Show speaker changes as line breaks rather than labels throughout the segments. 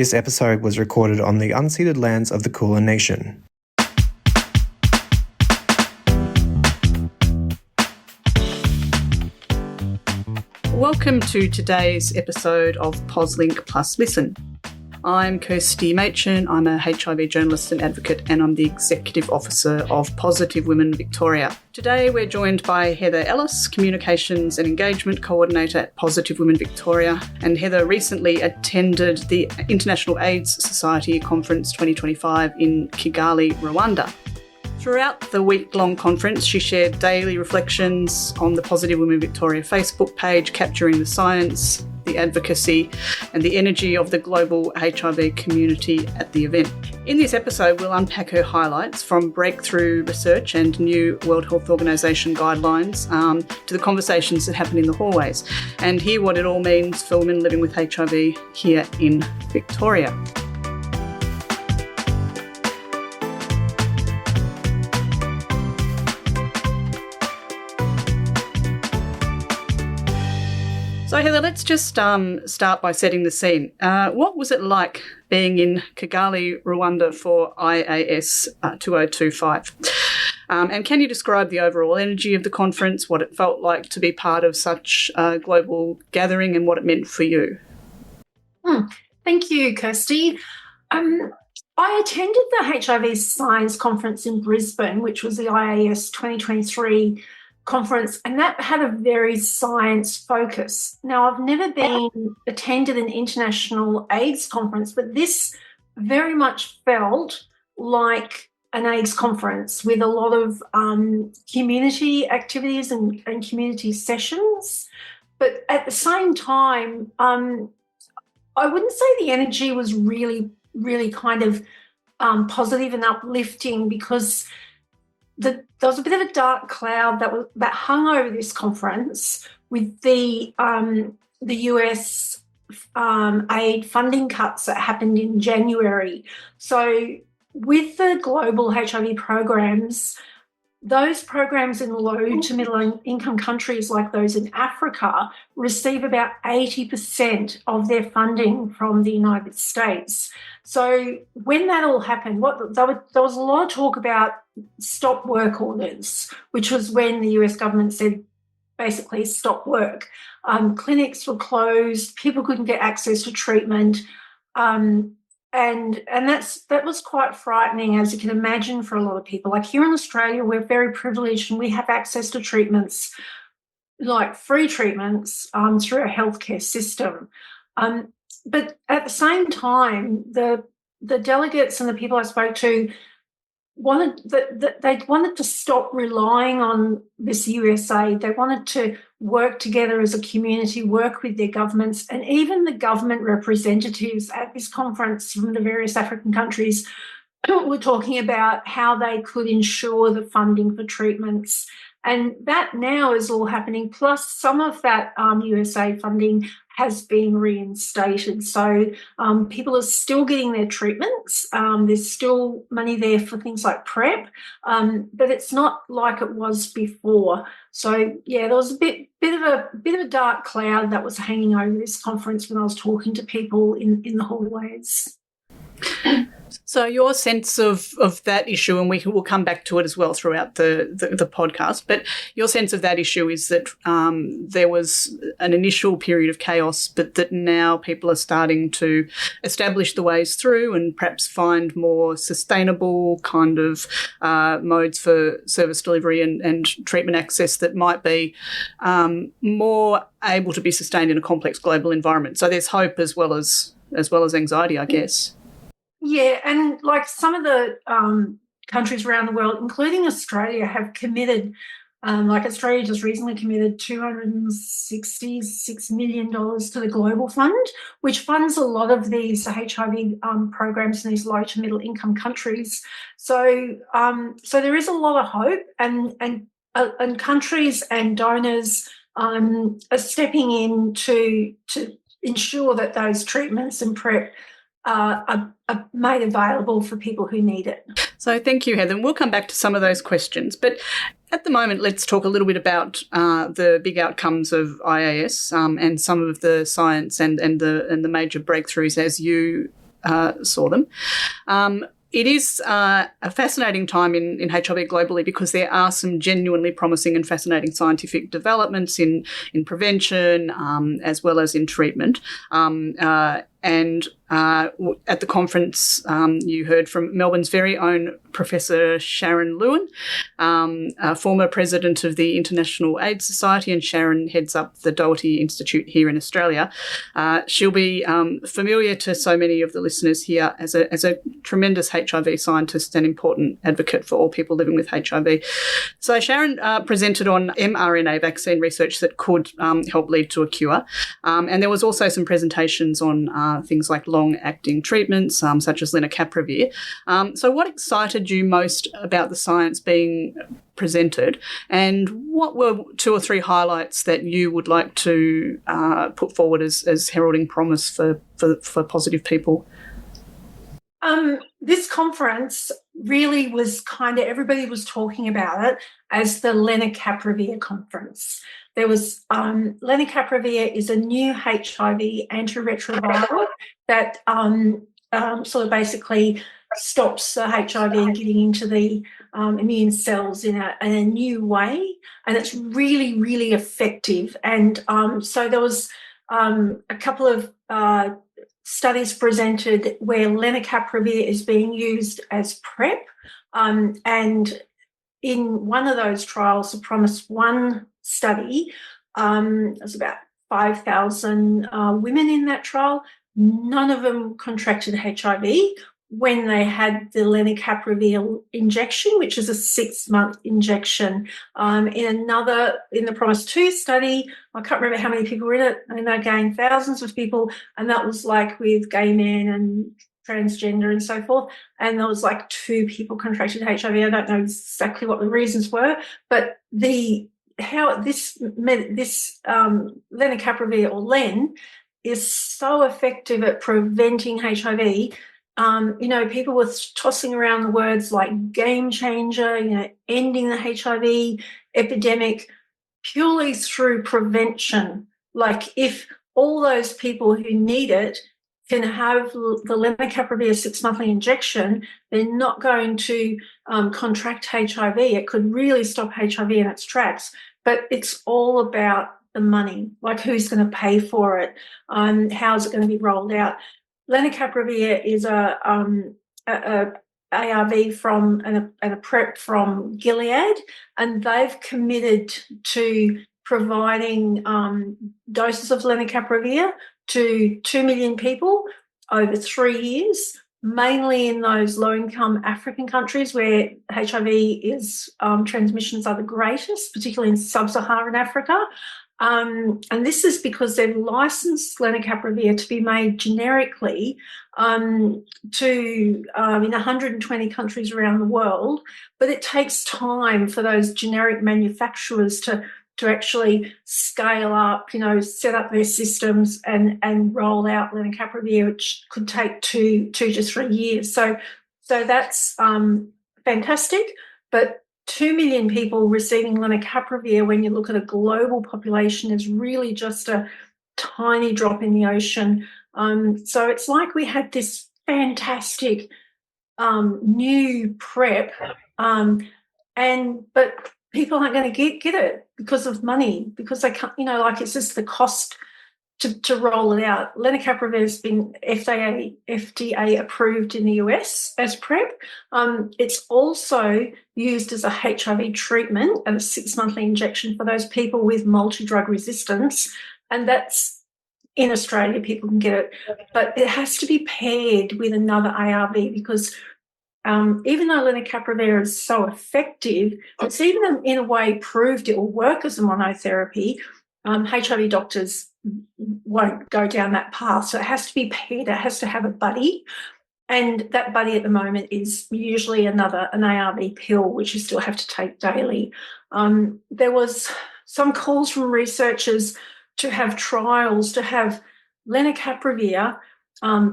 This episode was recorded on the unceded lands of the Kulin Nation.
Welcome to today's episode of POSLink Plus Listen. I'm Kirsty. I'm a HIV journalist and advocate, and I'm the Executive Officer of Positive Women Victoria. Today we're joined by Heather Ellis, Communications and Engagement Coordinator at Positive Women Victoria, and Heather recently attended the International AIDS Society Conference 2025 in Kigali, Rwanda. Throughout the week-long conference, she shared daily reflections on the Positive Women Victoria Facebook page, capturing the science, the advocacy and the energy of the global HIV community at the event. In this episode, we'll unpack her highlights from breakthrough research and new World Health Organization guidelines to the conversations that happen in the hallways, and hear what it all means for women living with HIV here in Victoria. So Heather, let's just start by setting the scene. What was it like being in Kigali, Rwanda for IAS 2025? And can you describe the overall energy of the conference, what it felt like to be part of such a global gathering and what it meant for you?
Thank you, Kirsty. I attended the HIV Science Conference in Brisbane, which was the IAS 2023 conference, and that had a very science focus. Now, I've never attended an international AIDS conference, but this very much felt like an AIDS conference with a lot of community activities and community sessions. But at the same time, I wouldn't say the energy was really kind of positive and uplifting, because there was a bit of a dark cloud that hung over this conference with the US aid funding cuts that happened in January. So with the global HIV programs, those programs in low to middle income countries like those in Africa receive about 80% of their funding from the United States. So when that all happened, there was a lot of talk about stop work orders, which was when the US government said basically stop work. Clinics were closed, people couldn't get access to treatment, and that was quite frightening, as you can imagine, for a lot of people. Like here in Australia, we're very privileged and we have access to treatments, like free treatments, through our healthcare system. But at the same time, the delegates and the people I spoke to they wanted to stop relying on this USA. They wanted to work together as a community, work with their governments, and even the government representatives at this conference from the various African countries were talking about how they could ensure the funding for treatments. And that now is all happening, plus some of that USA funding has been reinstated. So people are still getting their treatments. There's still money there for things like PrEP, but it's not like it was before. So yeah, there was a bit of a dark cloud that was hanging over this conference when I was talking to people in the hallways.
So your sense of that issue, and we'll come back to it as well throughout the podcast, but your sense of that issue is that there was an initial period of chaos, but that now people are starting to establish the ways through and perhaps find more sustainable kind of modes for service delivery and treatment access that might be more able to be sustained in a complex global environment. So there's hope as well as anxiety, I guess.
Yeah, and like some of the countries around the world, including Australia, have committed, like Australia just recently committed $266 million to the Global Fund, which funds a lot of these HIV programs in these low to middle income countries. So there is a lot of hope, and countries and donors are stepping in to ensure that those treatments and PrEP are made available for people who need it.
So thank you, Heather. We'll come back to some of those questions. But at the moment, let's talk a little bit about the big outcomes of IAS and some of the science and the major breakthroughs as you saw them. It is a fascinating time in HIV globally because there are some genuinely promising and fascinating scientific developments in prevention as well as in treatment. And at the conference, you heard from Melbourne's very own Professor Sharon Lewin, former president of the International AIDS Society, and Sharon heads up the Doherty Institute here in Australia. She'll be familiar to so many of the listeners here as a tremendous HIV scientist and important advocate for all people living with HIV. So Sharon presented on mRNA vaccine research that could help lead to a cure. And there was also some presentations on things like long-acting treatments, such as lenacapavir. So what excited you most about the science being presented, and what were 2 or 3 highlights that you would like to put forward as heralding promise for positive people?
This conference really was everybody was talking about it as the lenacapavir conference. There was lenacapavir is a new HIV antiretroviral that sort of basically stops the HIV getting into the immune cells in a new way, and it's really, really effective. And so there was a couple of studies presented where lenacapavir is being used as PrEP, and in one of those trials, the Promise 1 study, there's about 5,000 women in that trial. None of them contracted HIV when they had the lenacapavir injection, which is a 6-month injection. In the Promise 2 study, I can't remember how many people were in it, and again, thousands of people, and that was like with gay men and transgender and so forth, and there was like 2 people contracted HIV. I don't know exactly what the reasons were, but how this lenacapavir, or Len, is so effective at preventing HIV. People were tossing around the words like game changer, ending the HIV epidemic purely through prevention. Like, if all those people who need it can have the lenacapavir 6-monthly injection, they're not going to contract HIV. It could really stop HIV in its tracks. But it's all about the money, like who's going to pay for it, how's it going to be rolled out. Lenacapavir is a ARV from and a PrEP from Gilead, and they've committed to providing doses of lenacapavir to 2 million people over 3 years, mainly in those low-income African countries where HIV transmissions are the greatest, particularly in sub-Saharan Africa. And this is because they've licensed lenacapavir to be made generically in 120 countries around the world, but it takes time for those generic manufacturers to actually scale up, set up their systems and roll out lenacapavir, which could take 2 to 3 years. So that's fantastic, but 2 million people receiving lenacapavir, when you look at a global population, is really just a tiny drop in the ocean. So it's like we had this fantastic new PrEP, but people aren't going to get it because of money, because they can't, it's just the cost to roll it out. Lenacapavir has been FDA approved in the US as PrEP. It's also used as a HIV treatment and a 6-monthly injection for those people with multi-drug resistance, and that's in Australia. People can get it, but it has to be paired with another ARV, because even though lenacapavir is so effective, it's even in a way proved it will work as a monotherapy. HIV doctors won't go down that path. So it has to be paired. It has to have a buddy. And that buddy at the moment is usually an ARV pill, which you still have to take daily. There was some calls from researchers to have trials to have lenacapavir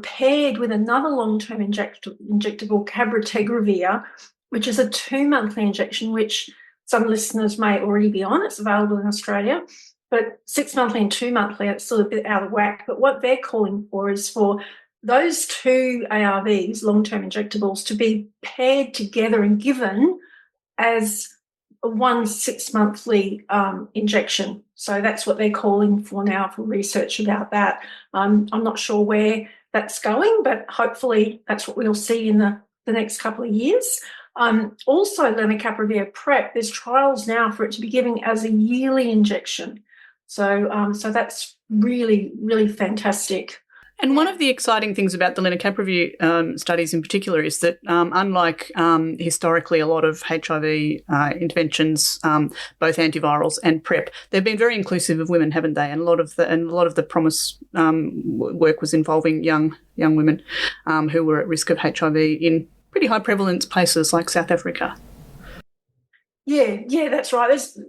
paired with another long-term injectable, cabotegravir, which is a 2-monthly injection, which some listeners may already be on. It's available in Australia. But 6-monthly and 2-monthly, it's still a bit out of whack. But what they're calling for is for those two ARVs, long-term injectables, to be paired together and given as one 6-monthly injection. So that's what they're calling for now for research about that. I'm not sure where that's going, but hopefully that's what we'll see in the next couple of years. Also, lenacapavir PrEP, there's trials now for it to be given as a yearly injection. So that's really, really fantastic.
And one of the exciting things about the lenacapavir studies in particular is that unlike historically a lot of HIV interventions, both antivirals and PrEP, they've been very inclusive of women, haven't they? And a lot of the PROMISE work was involving young women who were at risk of HIV in pretty high prevalence places like South Africa.
Yeah, that's right. There's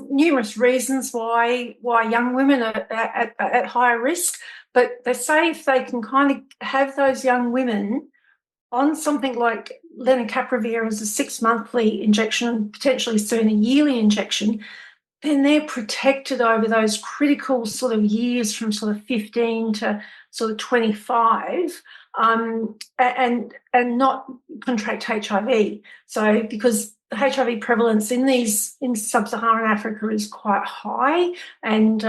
numerous reasons why young women are at higher risk. But they say if they can kind of have those young women on something like lenacapavir as a 6-monthly injection, potentially soon a yearly injection, then they're protected over those critical sort of years from sort of 15 to sort of 25, and not contract HIV. So because the HIV prevalence in sub-Saharan Africa is quite high, and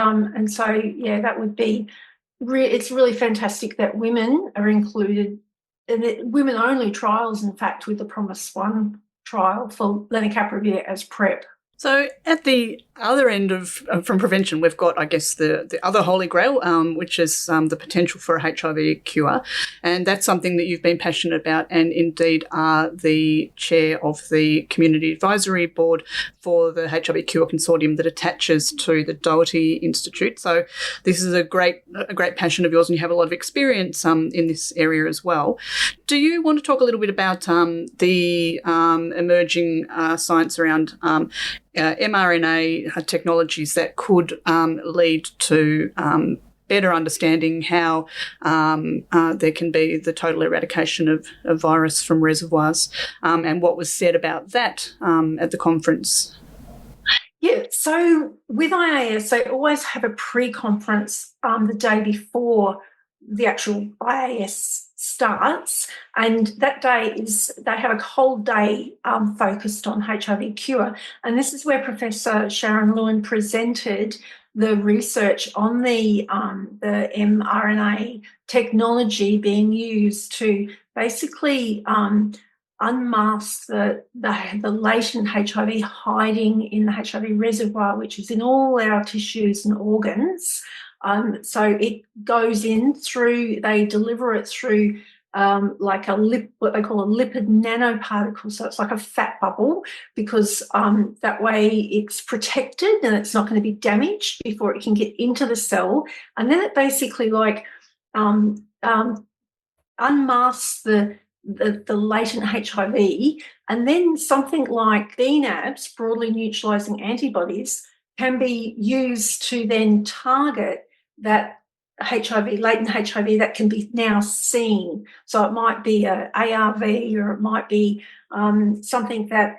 so yeah, that would be. It's really fantastic that women are included, and women-only trials, in fact, with the PROMISE 1 trial for lenacapavir as PrEP.
So at the other end of from prevention, we've got, I guess, the other holy grail, which is the potential for a HIV cure. And that's something that you've been passionate about and indeed are the chair of the Community Advisory Board for the HIV Cure Consortium that attaches to the Doherty Institute. So this is a great passion of yours, and you have a lot of experience in this area as well. Do you want to talk a little bit about the emerging science around mRNA technologies that could lead to better understanding how there can be the total eradication of virus from reservoirs, and what was said about that at the conference?
Yeah, so with IAS, they always have a pre-conference the day before the actual IAS starts, and that day they have a whole day focused on HIV cure, and this is where Professor Sharon Lewin presented the research on the mRNA technology being used to basically unmask the latent HIV hiding in the HIV reservoir, which is in all our tissues and organs. So it goes in through, they deliver it through like what they call a lipid nanoparticle. So it's like a fat bubble, because that way it's protected and it's not going to be damaged before it can get into the cell. And then it basically like unmasks the latent HIV, and then something like BNAbs, broadly neutralizing antibodies, can be used to then target that HIV, latent HIV that can be now seen. So it might be a ARV, or it might be something that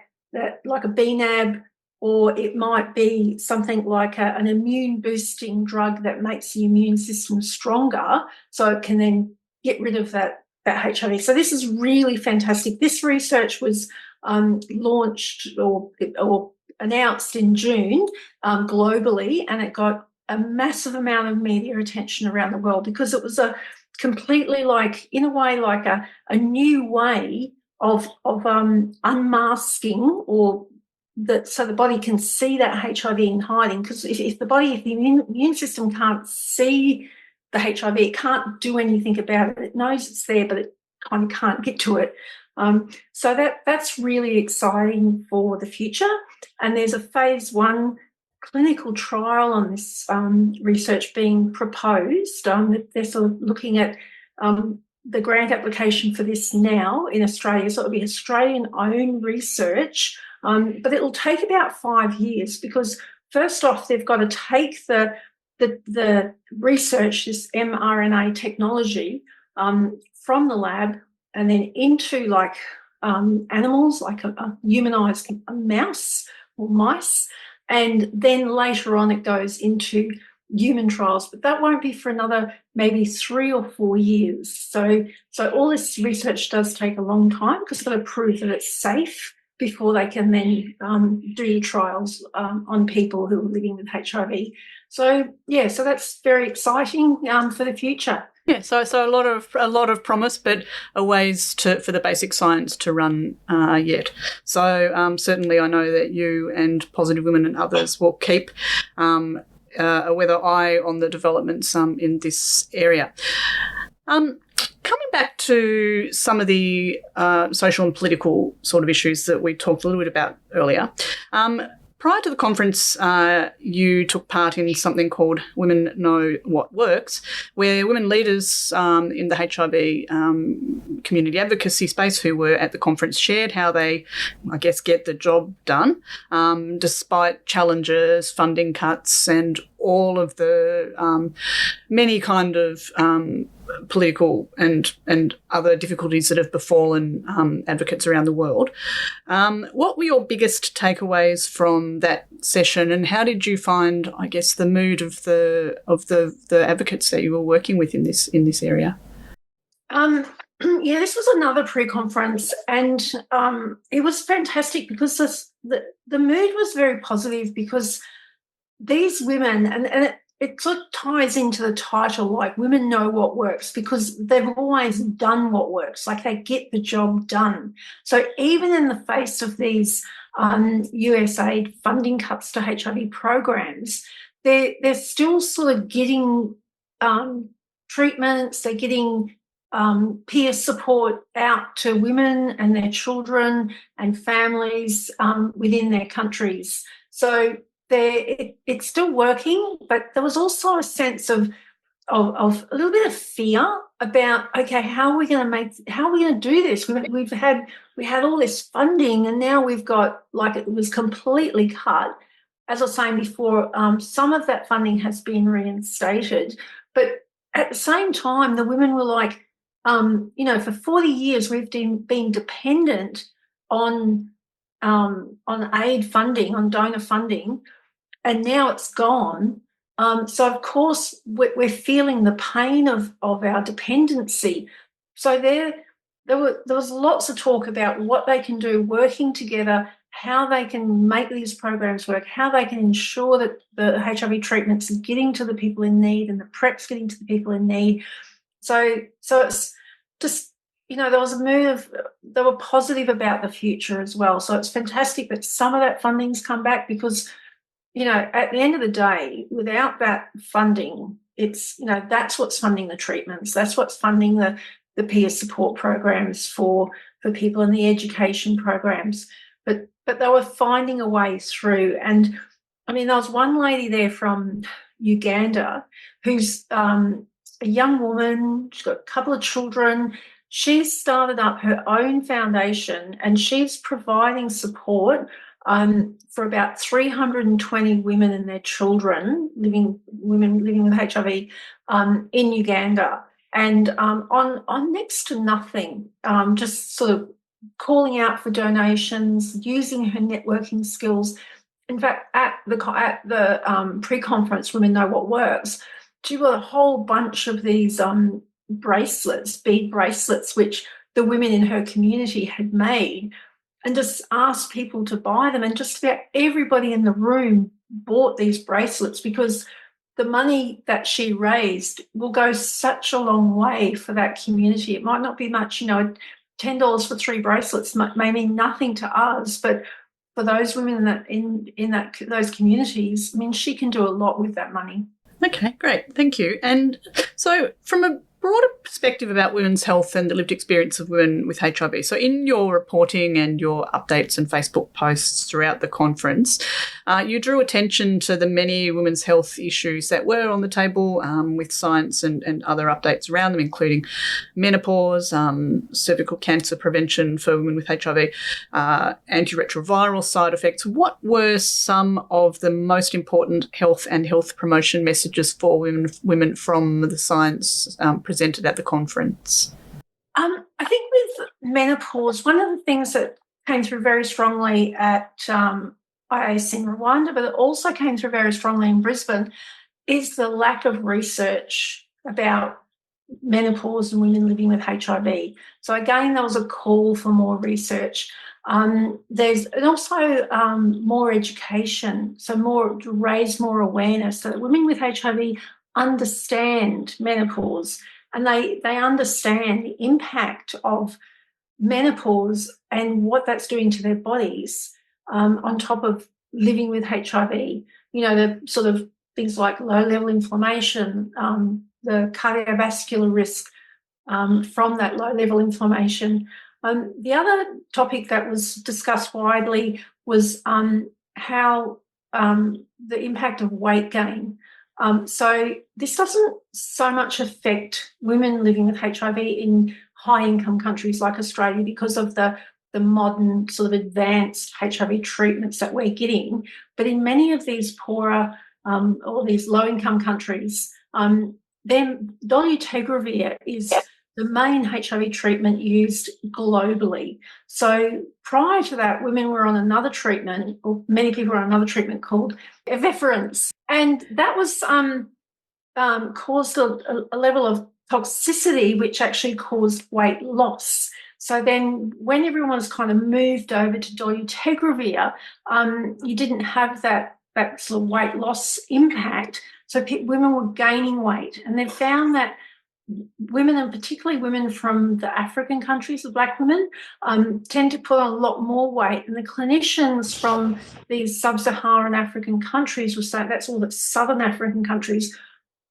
like a BNAb, or it might be something like an immune boosting drug that makes the immune system stronger, so it can then get rid of that HIV. So this is really fantastic. This research was launched or announced in June globally, and it got a massive amount of media attention around the world, because it was a completely like, in a way, like a new way of unmasking, or that, so the body can see that HIV in hiding. Because if the immune system can't see the HIV, it can't do anything about it. It knows it's there, but it kind of can't get to it. So that's really exciting for the future. And there's a phase 1 clinical trial on this research being proposed. They're sort of looking at the grant application for this now in Australia. So it'll be Australian-owned research, but it'll take about 5 years, because first off, they've got to take the research, this mRNA technology, from the lab and then into like animals, like a humanized mouse or mice. And then later on it goes into human trials, but that won't be for another maybe 3 or 4 years. So all this research does take a long time because they've got to prove that it's safe before they can then do the trials on people who are living with HIV. So that's very exciting for the future.
Yeah, so a lot of promise, but a ways for the basic science to run yet. So certainly, I know that you and Positive Women and others will keep a weather eye on the developments in this area. Coming back to some of the social and political sort of issues that we talked a little bit about earlier. Prior to the conference, you took part in something called Women Know What Works, where women leaders in the HIV community advocacy space who were at the conference shared how they, I guess, get the job done, despite challenges, funding cuts, and all of the many kind of political and other difficulties that have befallen advocates around the world. What were your biggest takeaways from that session, and how did you find, I guess, the mood of the advocates that you were working with in this area?
This was another pre-conference, and it was fantastic because the mood was very positive because these women, and it sort of ties into the title, like Women Know What Works, because they've always done what works, like they get the job done. So even in the face of these USAID funding cuts to HIV programs, they're still sort of getting treatments, they're getting peer support out to women and their children and families within their countries. So it's still working, but there was also a sense of a little bit of fear about, okay, how are we going to do this? We had all this funding, and now we've got, like, it was completely cut. As I was saying before, some of that funding has been reinstated, but at the same time, the women were like, for 40 years we've been dependent on aid funding, on donor funding, and now it's gone. So, of course, we're feeling the pain of our dependency. So there was lots of talk about what they can do working together, how they can make these programs work, how they can ensure that the HIV treatments are getting to the people in need and the PrEP's getting to the people in need. So it's just, there was a move, they were positive about the future as well. So it's fantastic that some of that funding's come back because, at the end of the day, without that funding, it's, that's what's funding the treatments. That's what's funding the peer support programs for people in the education programs. But they were finding a way through. And, there was one lady there from Uganda who's a young woman. She's got a couple of children. She's started up her own foundation, and she's providing support for about 320 women and their children, women living with HIV in Uganda, and on next to nothing, just sort of calling out for donations, using her networking skills. In fact, at the pre-conference, Women Know What Works, she got a whole bunch of these bracelets, bead bracelets, which the women in her community had made, and just asked people to buy them. And just about everybody in the room bought these bracelets because the money that she raised will go such a long way for that community. It might not be much, $10 for 3 bracelets may mean nothing to us, but for those women in those communities, she can do a lot with that money.
Okay, great. Thank you. And so from a broader perspective about women's health and the lived experience of women with HIV. So in your reporting and your updates and Facebook posts throughout the conference, you drew attention to the many women's health issues that were on the table with science and other updates around them, including menopause, cervical cancer prevention for women with HIV, antiretroviral side effects. What were some of the most important health and health promotion messages for women from the science presented at the conference?
I think with menopause, one of the things that came through very strongly at IAS in Rwanda, but it also came through very strongly in Brisbane, is the lack of research about menopause and women living with HIV. So again, there was a call for more research. There's also more education, so more to raise more awareness so that women with HIV understand menopause and they understand the impact of menopause and what that's doing to their bodies on top of living with HIV. You know, the sort of things like low-level inflammation, the cardiovascular risk from that low-level inflammation. The other topic that was discussed widely was how the impact of weight gain. So this doesn't so much affect women living with HIV in high-income countries like Australia because of the modern sort of advanced HIV treatments that we're getting. But in many of these poorer or these low-income countries, then dolutegravir is the main HIV treatment used globally. So prior to that, women were on another treatment, or many people were on another treatment called eviference. And that was caused a level of toxicity which actually caused weight loss. So then when everyone was kind of moved over to dolutegravir, you didn't have that sort of weight loss impact. So women were gaining weight. And they found that women, and particularly women from the African countries, the black women, tend to put on a lot more weight. And the clinicians from these sub-Saharan African countries were saying, that's all the southern African countries,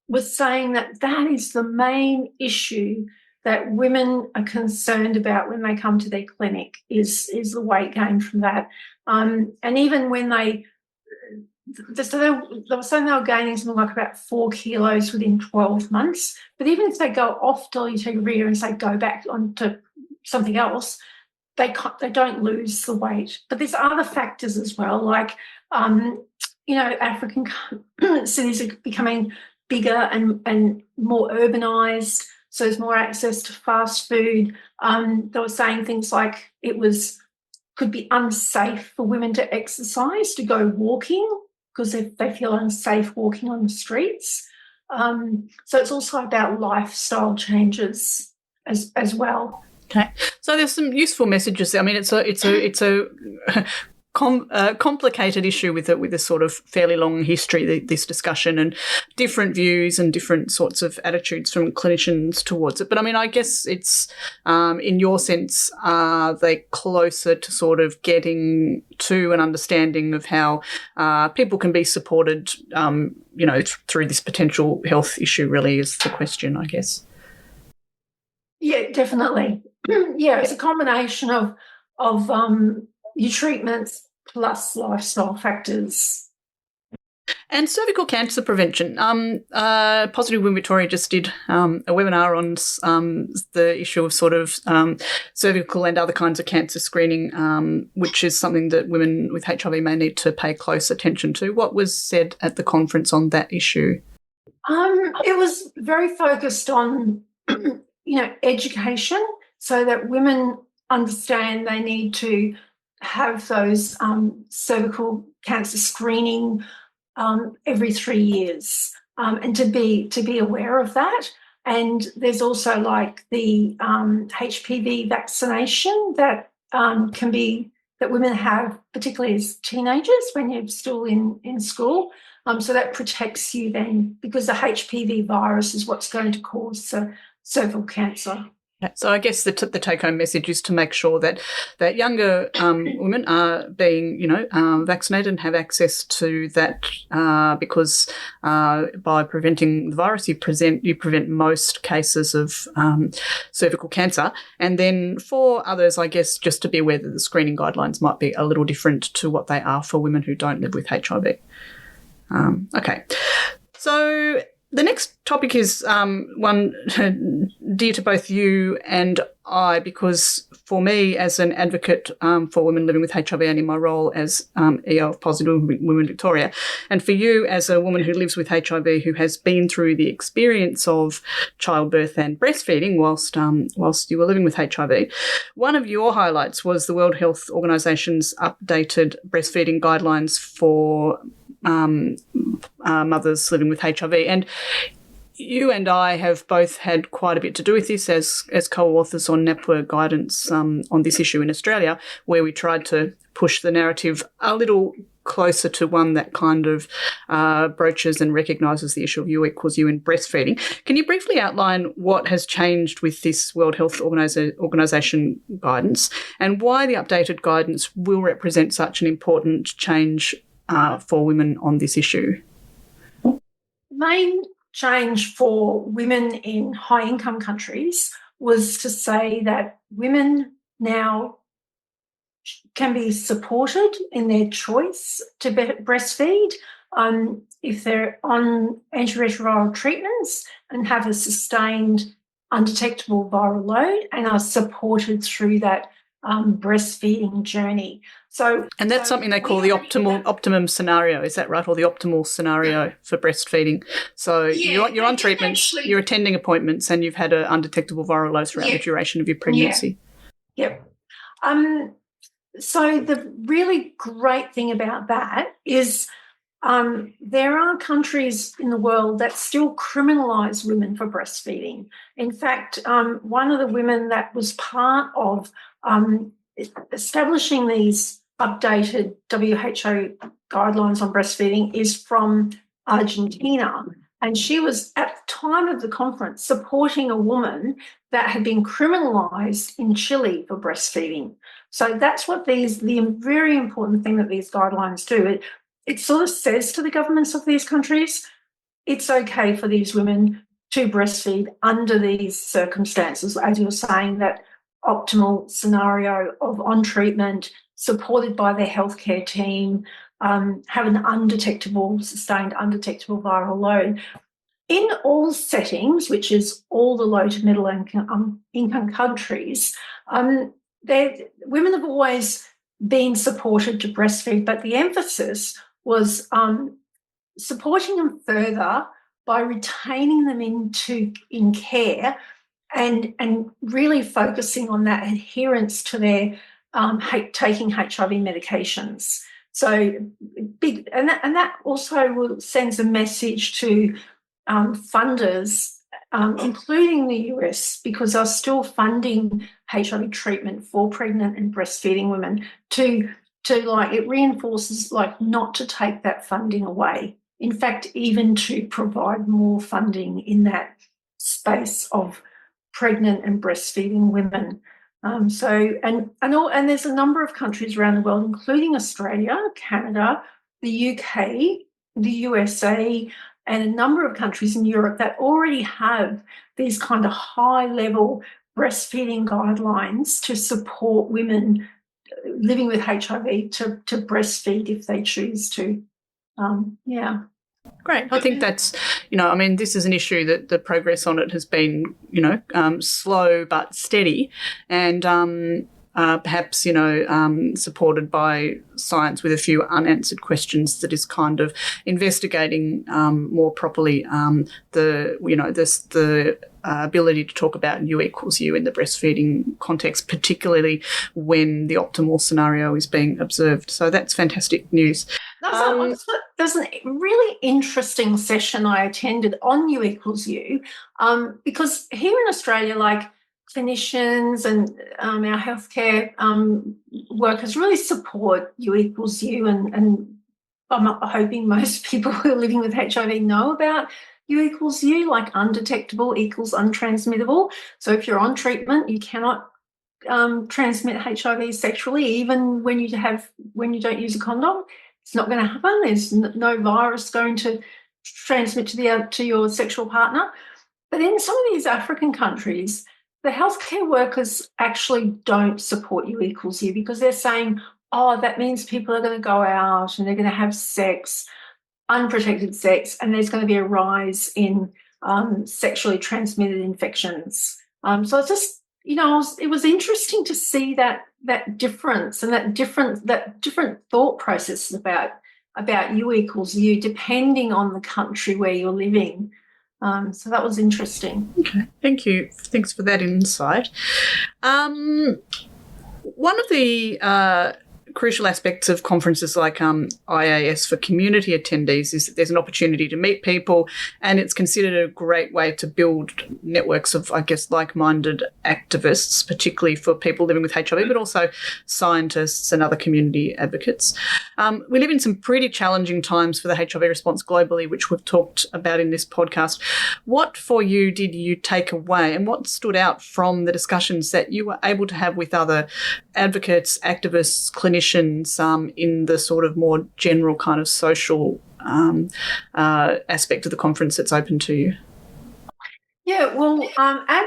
was saying that that is the main issue that women are concerned about when they come to their clinic is the weight gain from that. And even when they were saying they were gaining something like about 4 kilos within 12 months. But even if they go off dolutegravir and say go back onto something else, they don't lose the weight. But there's other factors as well, like, African cities are becoming bigger and more urbanised, so there's more access to fast food. They were saying things like could be unsafe for women to exercise, to go walking, because they feel unsafe walking on the streets. So it's also about lifestyle changes as well.
Okay, so there's some useful messages there. I mean, it's a complicated issue with a sort of fairly long history, this discussion, and different views and different sorts of attitudes from clinicians towards it. But I mean, I guess it's, in your sense, are they closer to sort of getting to an understanding of how people can be supported, through this potential health issue, really is the question, I guess.
Yeah, definitely. Yeah, it's a combination of your treatments plus lifestyle factors.
And cervical cancer prevention. Positive Women Victoria just did a webinar on the issue of sort of cervical and other kinds of cancer screening, which is something that women with HIV may need to pay close attention to. What was said at the conference on that issue?
It was very focused on, education, so that women understand they need to have those cervical cancer screening every 3 years, and to be aware of that. And there's also like the HPV vaccination that that women have, particularly as teenagers when you're still in school. So that protects you then, because the HPV virus is what's going to cause cervical cancer.
So I guess the take-home message is to make sure that younger women are being, vaccinated and have access to that, because by preventing the virus, you prevent most cases of cervical cancer. And then for others, I guess, just to be aware that the screening guidelines might be a little different to what they are for women who don't live with HIV. Okay. So the next topic is one dear to both you and I, because for me as an advocate for women living with HIV and in my role as EO of Positive Women Victoria, and for you as a woman who lives with HIV who has been through the experience of childbirth and breastfeeding whilst you were living with HIV, one of your highlights was the World Health Organisation's updated breastfeeding guidelines for mothers living with HIV. And you and I have both had quite a bit to do with this as co-authors on NAPWA guidance on this issue in Australia, where we tried to push the narrative a little closer to one that kind of broaches and recognises the issue of U equals U in breastfeeding. Can you briefly outline what has changed with this World Health Organisation guidance and why the updated guidance will represent such an important change for women on this issue?
Main change for women in high-income countries was to say that women now can be supported in their choice to breastfeed if they're on antiretroviral treatments and have a sustained undetectable viral load and are supported through that breastfeeding journey.
And that's something they call the optimum scenario, is that right? Or the optimal scenario for breastfeeding. So you're on treatments, you're attending appointments, and you've had an undetectable viral load throughout the duration of your pregnancy.
Yep. So the really great thing about that is there are countries in the world that still criminalise women for breastfeeding. In fact, one of the women that was part of establishing these updated WHO guidelines on breastfeeding is from Argentina. And she was, at the time of the conference, supporting a woman that had been criminalised in Chile for breastfeeding. So that's what the very important thing that these guidelines do. It sort of says to the governments of these countries, it's okay for these women to breastfeed under these circumstances, as you're saying, that optimal scenario of on treatment, supported by their healthcare team, have an sustained undetectable viral load. In all settings, which is all the low to middle income countries, women have always been supported to breastfeed, but the emphasis was supporting them further by retaining them in care and really focusing on that adherence to their taking HIV medications. So big, and that also sends a message to funders, including the US, because they're still funding HIV treatment for pregnant and breastfeeding women it reinforces not to take that funding away. In fact, even to provide more funding in that space of pregnant and breastfeeding women. And there's a number of countries around the world, including Australia, Canada, the UK, the USA, and a number of countries in Europe that already have these kind of high-level breastfeeding guidelines to support women living with HIV to breastfeed if they choose to.
Great. I think that's, this is an issue that the progress on it has been, slow but steady, and perhaps, supported by science with a few unanswered questions that is kind of investigating more properly the ability to talk about U equals U in the breastfeeding context, particularly when the optimal scenario is being observed. So that's fantastic news.
There's a really interesting session I attended on U equals U because here in Australia, clinicians and our healthcare workers really support U equals U, and I'm hoping most people who are living with HIV know about U equals U, undetectable equals untransmittable. So if you're on treatment, you cannot transmit HIV sexually, even when you don't use a condom. It's not going to happen. There's no virus going to transmit to your sexual partner. But in some of these African countries, the healthcare workers actually don't support U equals U because they're saying, that means people are going to go out and they're going to have sex, unprotected sex, and there's going to be a rise in sexually transmitted infections. So it's just, it was interesting to see that difference and that different thought process about U equals U depending on the country where you're living. So that was interesting.
Okay, thank you. Thanks for that insight. One of the crucial aspects of conferences like IAS for community attendees is that there's an opportunity to meet people, and it's considered a great way to build networks of, I guess, like-minded activists, particularly for people living with HIV, but also scientists and other community advocates. We live in some pretty challenging times for the HIV response globally, which we've talked about in this podcast. What for you did you take away, and what stood out from the discussions that you were able to have with other advocates, activists, clinicians in the sort of more general kind of social aspect of the conference that's open to you?
Yeah, well, at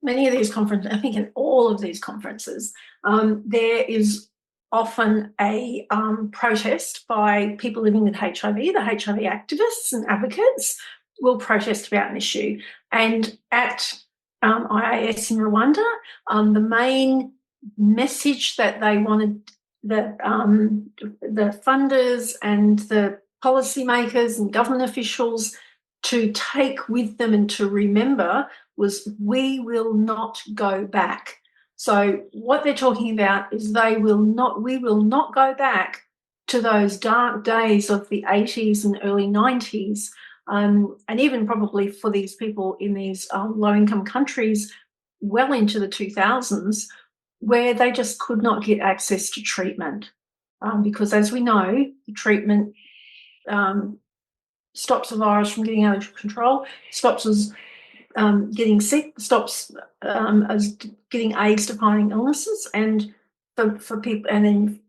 many of these conferences, I think in all of these conferences, there is often a protest by people living with HIV. The HIV activists and advocates will protest about an issue. And at IAS in Rwanda, the main message that they wanted the funders and the policymakers and government officials to take with them and to remember was, we will not go back. So what they're talking about is we will not go back to those dark days of the 80s and early 90s, and even probably for these people in these low-income countries well into the 2000s, where they just could not get access to treatment. Because as we know, the treatment stops the virus from getting out of control, stops us getting sick, stops us getting AIDS-defining illnesses, and for people, and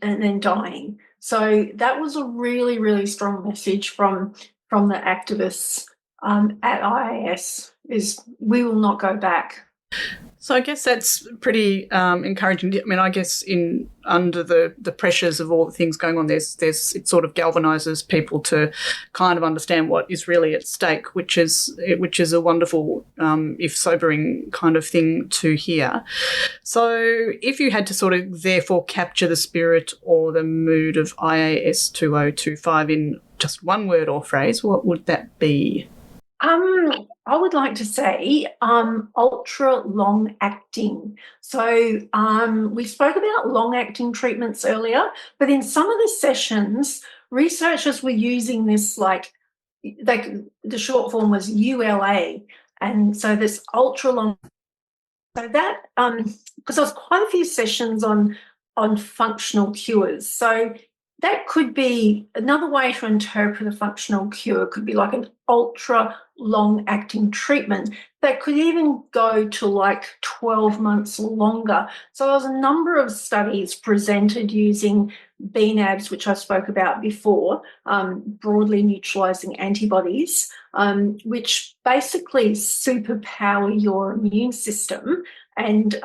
then dying. So that was a really, really strong message from the activists at IAS, is we will not go back.
So I guess that's pretty encouraging. I mean, I guess under the pressures of all the things going on, it sort of galvanises people to kind of understand what is really at stake, which is a wonderful, if sobering, kind of thing to hear. So if you had to sort of therefore capture the spirit or the mood of IAS 2025 in just one word or phrase, what would that be?
I would like to say ultra long acting. So we spoke about long acting treatments earlier, but in some of the sessions, researchers were using this the short form was ULA, and so this ultra long. So that because there was quite a few sessions on functional cures. So that could be another way to interpret a functional cure. Could be like an ultra long acting treatment that could even go to 12 months or longer. So there was a number of studies presented using BNABs, which I spoke about before, broadly neutralizing antibodies, which basically superpower your immune system. And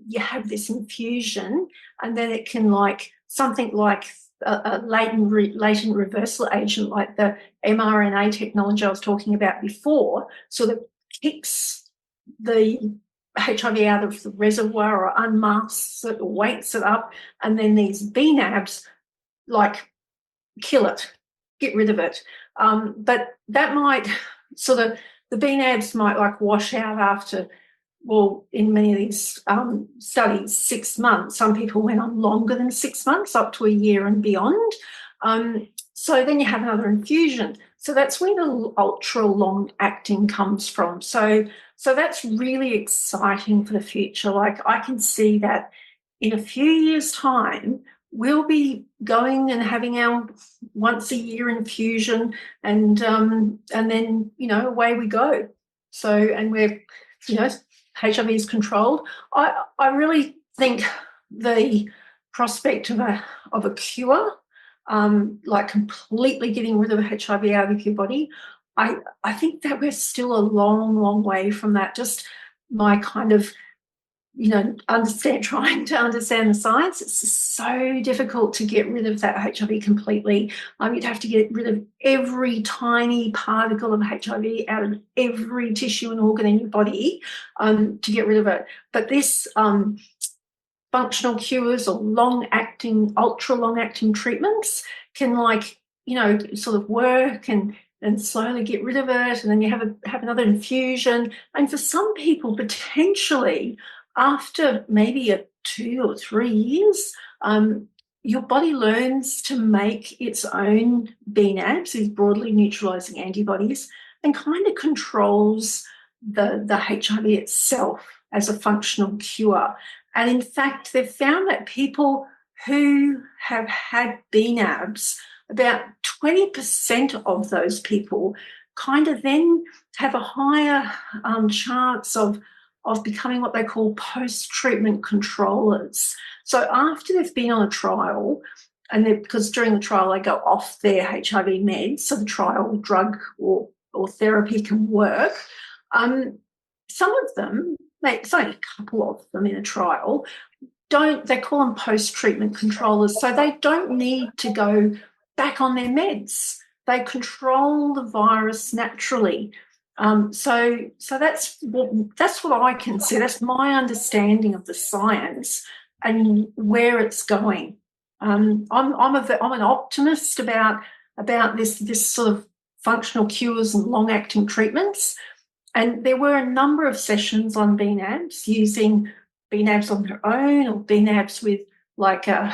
you have this infusion, and then it can something like a latent reversal agent like the mRNA technology I was talking about before, sort of kicks the HIV out of the reservoir or unmasks it or wakes it up, and then these BNABs kill it, get rid of it. But that might the BNABs might wash out after, well, in many of these studies, 6 months. Some people went on longer than 6 months, up to a year and beyond. So then you have another infusion. So that's where the ultra long acting comes from. So that's really exciting for the future. I can see that in a few years' time, we'll be going and having our once a year infusion, and then away we go. So, and we're HIV is controlled. I really think the prospect of a cure, completely getting rid of HIV out of your body, I think that we're still a long, long way from that. Just my kind of, trying to understand the science. It's so difficult to get rid of that HIV completely. You'd have to get rid of every tiny particle of HIV out of every tissue and organ in your body to get rid of it. But this functional cures or long-acting, ultra-long-acting treatments can sort of work and slowly get rid of it, and then you have another infusion. And for some people, potentially, after maybe 2 or 3 years, your body learns to make its own BNAbs, these broadly neutralizing antibodies, and kind of controls the HIV itself as a functional cure. And in fact, they've found that people who have had BNAbs, about 20% of those people kind of then have a higher chance of becoming what they call post-treatment controllers. So after they've been on a trial, and because during the trial they go off their HIV meds, so the trial drug or therapy can work, some of them, it's only a couple of them in a trial, they call them post-treatment controllers, so they don't need to go back on their meds. They control the virus naturally. So that's what I can see. That's my understanding of the science and where it's going. I'm an optimist about this sort of functional cures and long-acting treatments. And there were a number of sessions on BNAbs, using BNAbs on their own or BNAbs with like an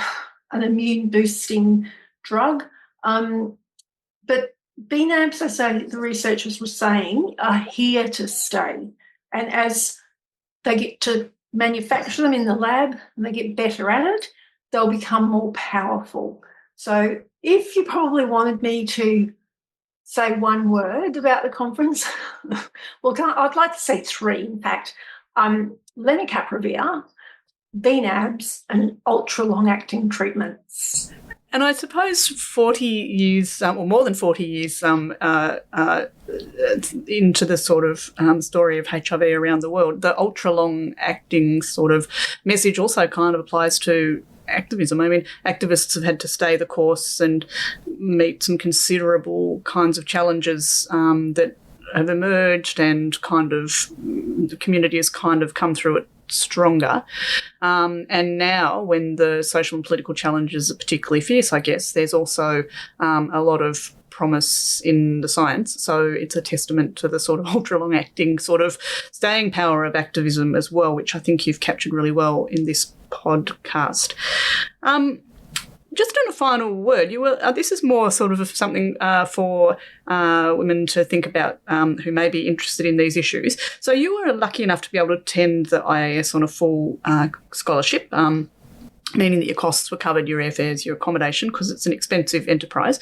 immune boosting drug. But BNAbs, as the researchers were saying, are here to stay. And as they get to manufacture them in the lab and they get better at it, they'll become more powerful. So if you probably wanted me to say one word about the conference, well, I'd like to say three, in fact. Lenacapavir, BNAbs, and ultra-long-acting treatments.
And I suppose 40 years, or more than 40 years into the sort of story of HIV around the world, the ultra-long-acting sort of message also kind of applies to activism. I mean, activists have had to stay the course and meet some considerable kinds of challenges that have emerged, and kind of the community has kind of come through it stronger. And now, when the social and political challenges are particularly fierce, I guess, there's also a lot of promise in the science. So it's a testament to the sort of ultra-long-acting sort of staying power of activism as well, which I think you've captured really well in this podcast. Just on a final word, this is more sort of something for women to think about who may be interested in these issues. So you were lucky enough to be able to attend the IAS on a full scholarship, meaning that your costs were covered, your airfares, your accommodation, because it's an expensive enterprise.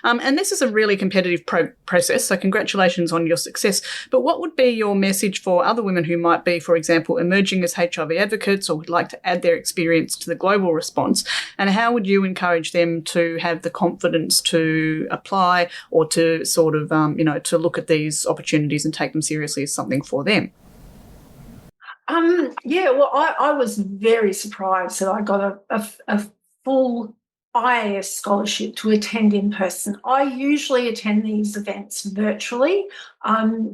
And this is a really competitive process, so congratulations on your success. But what would be your message for other women who might be, for example, emerging as HIV advocates or would like to add their experience to the global response? And how would you encourage them to have the confidence to apply or to sort of, to look at these opportunities and take them seriously as something for them?
I was very surprised that I got a full IAS scholarship to attend in person. I usually attend these events virtually,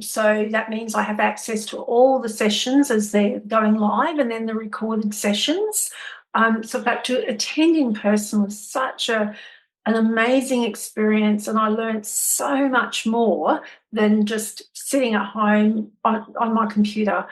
so that means I have access to all the sessions as they're going live and then the recorded sessions. But to attend in person was such an amazing experience, and I learned so much more than just sitting at home on my computer.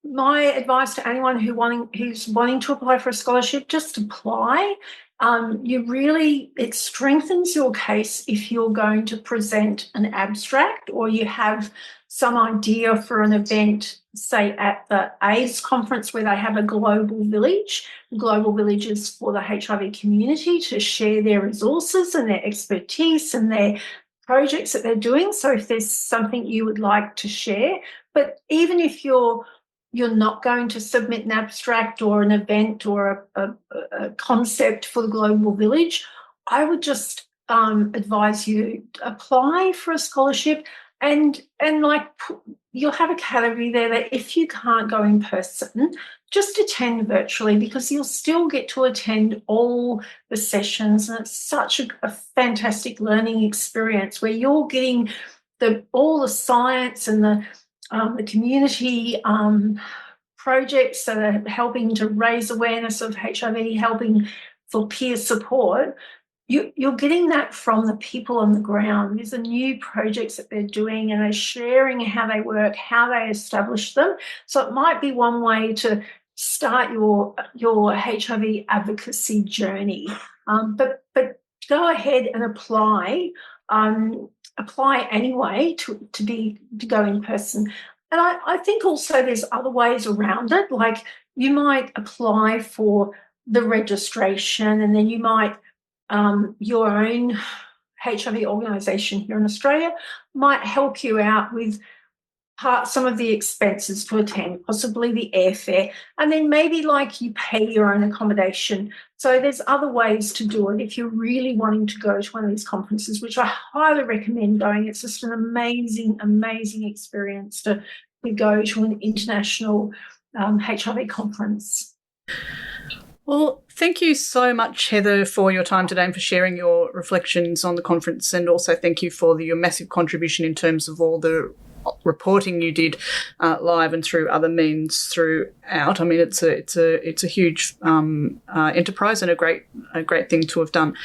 My advice to anyone who's wanting to apply for a scholarship, just apply. It strengthens your case if you're going to present an abstract or you have some idea for an event, say at the AIDS conference where they have a global village. Global villages for the HIV community to share their resources and their expertise and their projects that they're doing. So if there's something you would like to share, but even if you're not going to submit an abstract or an event or a concept for the global village, I would just advise you to apply for a scholarship and you'll have a category there that if you can't go in person, just attend virtually, because you'll still get to attend all the sessions, and it's such a fantastic learning experience where you're getting all the science and the community projects that are helping to raise awareness of HIV, helping for peer support. You're getting that from the people on the ground. These are new projects that they're doing, and they're sharing how they work, how they establish them. So it might be one way to start your HIV advocacy journey. But go ahead and apply anyway to go in person. And I think also there's other ways around it. Like you might apply for the registration, and then you might your own HIV organisation here in Australia might help you out with some of the expenses to attend, possibly the airfare, and then maybe like you pay your own accommodation. So there's other ways to do it if you're really wanting to go to one of these conferences, which I highly recommend going. It's just an amazing, amazing experience to go to an international HIV conference.
Well, thank you so much, Heather, for your time today and for sharing your reflections on the conference, and also thank you for your massive contribution in terms of all the reporting you did live and through other means throughout. I mean, it's a huge enterprise and a great thing to have done.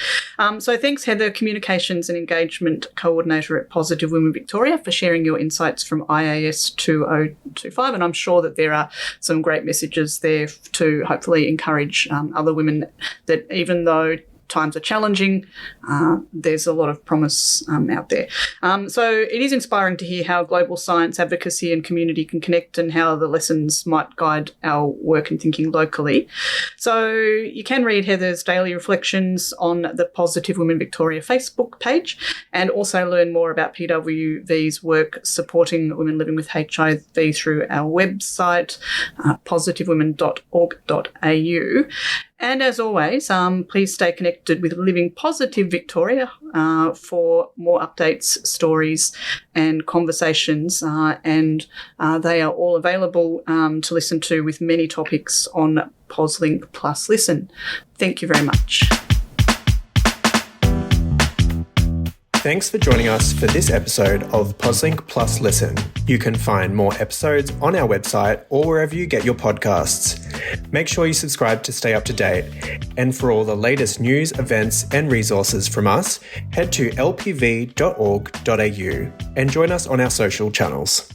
So thanks, Heather, Communications and Engagement Coordinator at Positive Women Victoria, for sharing your insights from IAS 2025. And I'm sure that there are some great messages there to hopefully encourage other women that even though times are challenging, there's a lot of promise out there. So it is inspiring to hear how global science advocacy and community can connect and how the lessons might guide our work and thinking locally. So you can read Heather's daily reflections on the Positive Women Victoria Facebook page, and also learn more about PWV's work supporting women living with HIV through our website, positivewomen.org.au. And as always, please stay connected with Living Positive Victoria for more updates, stories and conversations. And they are all available to listen to, with many topics on PosLink Plus Listen. Thank you very much.
Thanks for joining us for this episode of PosLink Plus Listen. You can find more episodes on our website or wherever you get your podcasts. Make sure you subscribe to stay up to date. And for all the latest news, events and resources from us, head to lpv.org.au and join us on our social channels.